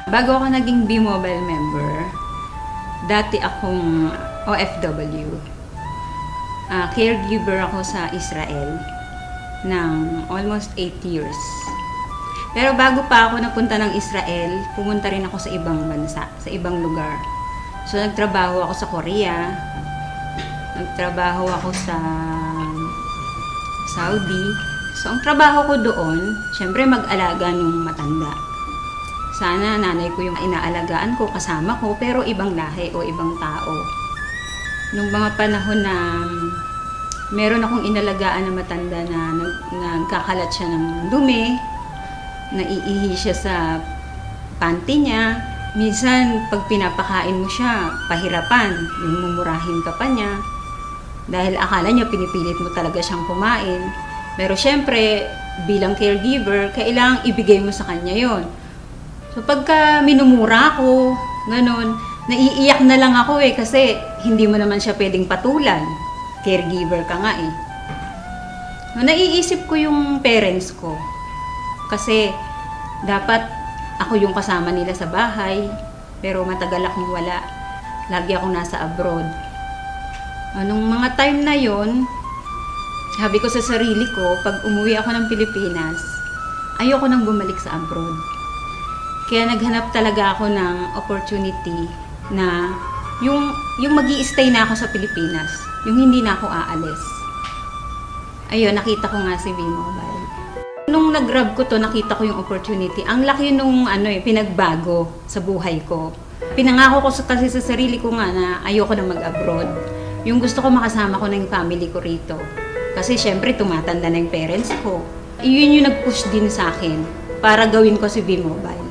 Bago ako naging B-Mobile member, dati akong OFW. Caregiver ako sa Israel ng almost 8 years. Pero bago pa ako napunta ng Israel, pumunta rin ako sa ibang bansa, sa ibang lugar. So nagtrabaho ako sa Korea, nagtrabaho ako sa Saudi. So ang trabaho ko doon, syempre mag-alaga ng matanda. Sana nanay ko yung inaalagaan ko, kasama ko, pero ibang lahi o ibang tao. Nung mga panahon na meron akong inalagaan na matanda na nagkakalat siya ng dumi, naiihi siya sa panty niya. Minsan, pag pinapakain mo siya, pahirapan, yung mumurahin ka pa niya. Dahil akala niya pinipilit mo talaga siyang kumain. Pero syempre, bilang caregiver, kailangang ibigay mo sa kanya yon. So pagka minumura ko, ganun, naiiyak na lang ako kasi hindi mo naman siya pwedeng patulan. Caregiver ka nga eh. So, naiisip ko yung parents ko. Kasi dapat ako yung kasama nila sa bahay, pero matagal akong wala. Lagi akong nasa abroad. Nung mga time na yon, sabi ko sa sarili ko, pag umuwi ako ng Pilipinas, ayoko nang bumalik sa abroad. Kaya naghanap talaga ako ng opportunity na yung magi-stay na ako sa Pilipinas, yung hindi na ako aalis. Ayun, nakita ko nga si B-Mobile. Nung nag-grab ko to, nakita ko yung opportunity. Ang laki nung pinagbago sa buhay ko. Pinangako ko kasi sa sarili ko nga na ayoko na mag-abroad. Yung gusto ko makasama ko ng family ko rito. Kasi syempre tumatanda na yung parents ko. Yun yung nag-push din sa akin para gawin ko si B-Mobile.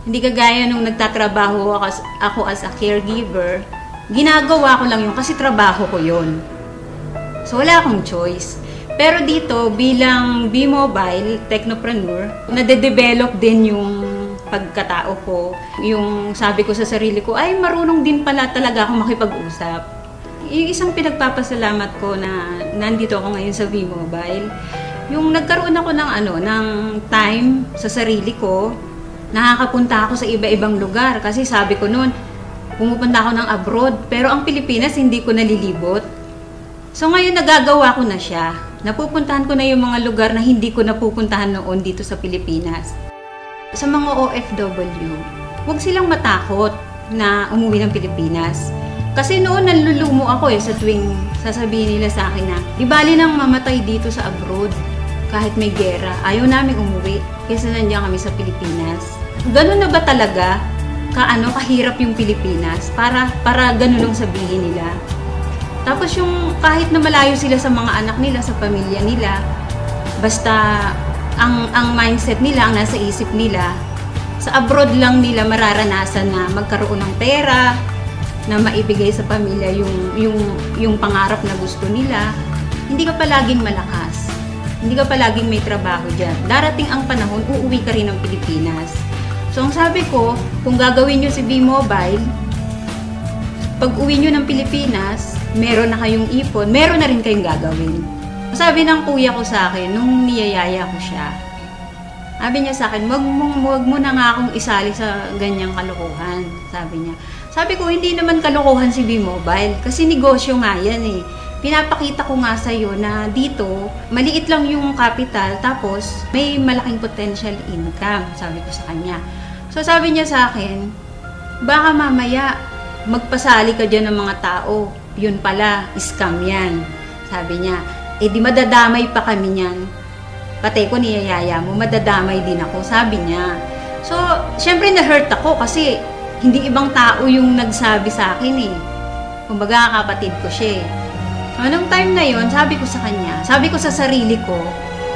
Hindi kagaya nung nagtatrabaho ako as a caregiver, ginagawa ko lang yun kasi trabaho ko yun. So wala akong choice. Pero dito, bilang B-Mobile technopreneur, nade-develop din yung pagkatao ko. Yung sabi ko sa sarili ko, ay marunong din pala talaga ako makipag-usap. Yung isang pinagpapasalamat ko na nandito ako ngayon sa B-Mobile, yung nagkaroon ako ng time sa sarili ko, nakakapunta ako sa iba-ibang lugar. Kasi sabi ko noon, pumupunta ako ng abroad, pero ang Pilipinas hindi ko nalilibot. So ngayon nagagawa ko na siya. Napupuntahan ko na yung mga lugar na hindi ko napupuntahan noon dito sa Pilipinas. Sa mga OFW, huwag silang matakot na umuwi ng Pilipinas. Kasi noon nalulumo ako sa tuwing sasabihin nila sa akin na, di bali nang mamatay dito sa abroad kahit may gera. Ayaw namin umuwi kasi nandiyan kami sa Pilipinas. Ganun na ba talaga kahirap yung Pilipinas para ganun lang sabihin nila? Tapos yung kahit na malayo sila sa mga anak nila, sa pamilya nila, basta ang mindset nila, ang nasa isip nila, sa abroad lang nila mararanasan na magkaroon ng pera, na maibigay sa pamilya yung pangarap na gusto nila. Hindi ka palaging malakas. Hindi ka palaging may trabaho dyan. Darating ang panahon, uuwi ka rin ng Pilipinas. So ang sabi ko, kung gagawin nyo si B-Mobile, pag uwi nyo ng Pilipinas, meron na kayong ipon, meron na rin kayong gagawin. Sabi ng kuya ko sa akin, nung niyayaya ko siya, sabi niya sa akin, wag mo na nga akong isali sa ganyang kalokohan. Sabi niya. Sabi ko, hindi naman kalokohan si B-Mobile, kasi negosyo nga yan eh. Pinapakita ko nga sa'yo na dito, maliit lang yung capital, tapos may malaking potential income, sabi ko sa kanya. So sabi niya sa akin, baka mamaya magpasali ka dyan ng mga tao. Yun pala, scam yan. Sabi niya, di madadamay pa kami niyan. Pati ko niyayaya mo, madadamay din ako, sabi niya. So, syempre na-hurt ako kasi hindi ibang tao yung nagsabi sa akin eh. Kumbaga, kapatid ko siya eh. Anong time na yon, sabi ko sa kanya, sabi ko sa sarili ko,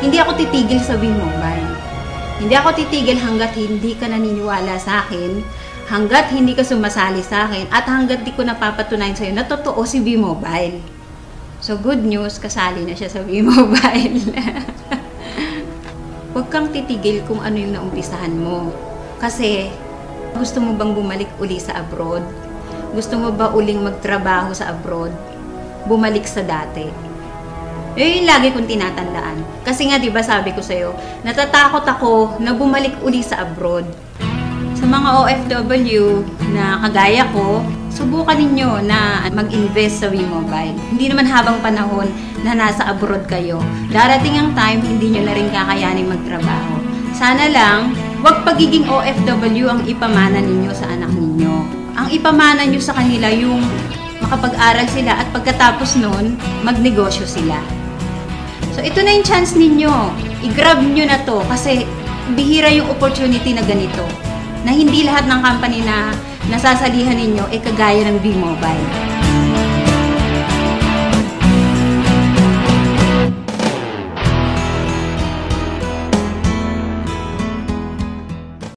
hindi ako titigil sa B-Mobile. Hindi ako titigil hanggat hindi ka naniniwala sa akin, hanggat hindi ka sumasali sa akin, at hanggat di ko napapatunayan sa'yo na totoo si B-Mobile. So, good news, kasali na siya sa B-Mobile. Huwag kang titigil kung ano yung naumpisahan mo. Kasi, gusto mo bang bumalik uli sa abroad? Gusto mo ba uling magtrabaho sa abroad? Bumalik sa dati? Yung lagi kong tinatandaan. Kasi nga, di ba sabi ko sa'yo, natatakot ako na bumalik uli sa abroad. Sa Sa mga OFW na kagaya ko, subukan ninyo na mag-invest sa WeMobile. Hindi naman habang panahon na nasa abroad kayo. Darating ang time, hindi nyo na rin kakayanin magtrabaho. Sana lang, huwag pagiging OFW ang ipamana ninyo sa anak ninyo. Ang ipamana nyo sa kanila yung makapag-aral sila at pagkatapos nun, magnegosyo sila. So, ito na yung chance ninyo. I-grab nyo na to kasi bihira yung opportunity na ganito. Na hindi lahat ng company na nasasalihan ninyo kagaya ng WeMobile.